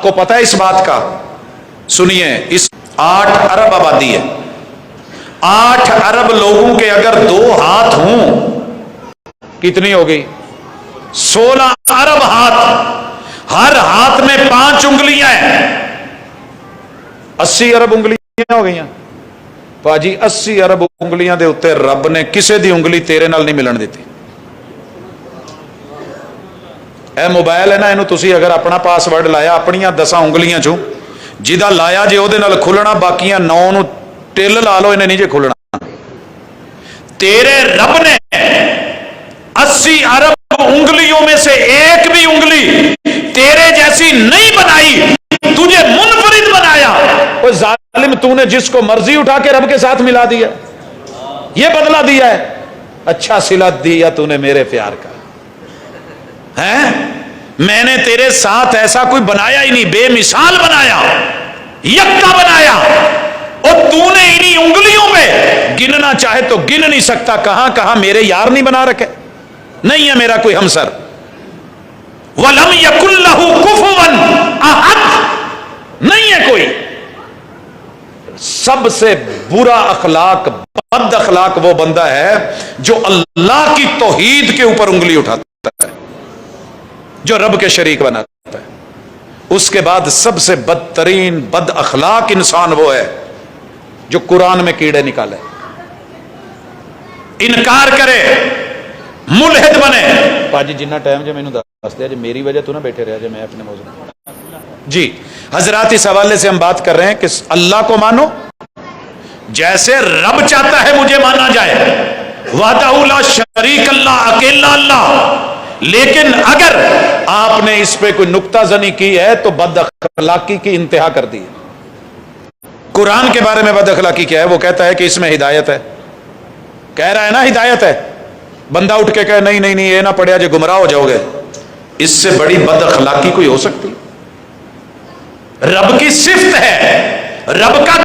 کو پتہ ہے اس بات کا؟ سنیے، اس 8 ارب آبادی ہے، 8 ارب لوگوں کے اگر 2 ہاتھ ہوں کتنی ہو گئی؟ 16 ارب ہاتھ، ہر ہاتھ میں 5 انگلیاں ہیں، 80 ارب انگلیاں ہو گئی. پاجی 80 ارب انگلیاں دے اتنے رب نے کسے دی انگلی تیرے نال نہیں ملن دیتی. اے موبائل ہے نا، اینو تسی اگر اپنا پاس ورڈ لایا اپنیاں 10 انگلیاں چوں جہاں لایا جے وہ کھلنا، باقیاں 9 نو ٹل لا لو انہیں نہیں جے کھلنا. تیرے رب نے 80 ارب انگلیوں میں سے ایک بھی انگلی تیرے جیسی نہیں بنائی، تجھے منفرد بنایا. وہ ظالم، تو نے جس کو مرضی اٹھا کے رب کے ساتھ ملا دیا، یہ بدلہ دیا ہے. اچھا صلت دیا تو نے میرے پیار کا ہے. میں نے تیرے ساتھ ایسا کوئی بنایا ہی نہیں، بے مثال بنایا، یکتا بنایا، اور تو نے انہی انگلیوں میں گننا چاہے تو گن نہیں سکتا. کہاں کہاں میرے یار نہیں بنا رکھے، نہیں ہے میرا کوئی ہمسر. وَلَمْ يَكُنْ لَهُ كُفُوًا أَحَدٌ، نہیں ہے کوئی. سب سے برا اخلاق، بد اخلاق وہ بندہ ہے جو اللہ کی توحید کے اوپر انگلی اٹھاتا ہے، جو رب کے شریک بناتا ہے. اس کے بعد سب سے بدترین بد اخلاق انسان وہ ہے جو قرآن میں کیڑے نکالے، انکار کرے، ملحد بنے. پاجی جنہ ٹائم جو مینوں دس دیا جی میری وجہ تو نہ بیٹھے رہا جی میں اپنے موضوع جی حضرات. اس حوالے سے ہم بات کر رہے ہیں کہ اللہ کو مانو جیسے رب چاہتا ہے مجھے مانا جائے، وحدہ لا شریک اللہ، اکیلا اللہ. لیکن اگر آپ نے اس پہ کوئی نکتہ زنی کی ہے تو بد اخلاقی کی انتہا کر دی. قرآن کے بارے میں بد اخلاقی کیا ہے؟ وہ کہتا ہے کہ اس میں ہدایت ہے، کہہ رہا ہے نا ہدایت ہے، بندہ اٹھ کے کہے نہیں نہیں نہیں یہ نہ پڑھیا جو گمراہ ہو جاؤ گے. اس سے بڑی بد اخلاقی کوئی ہو سکتی؟ رب کی صفت ہے، رب کا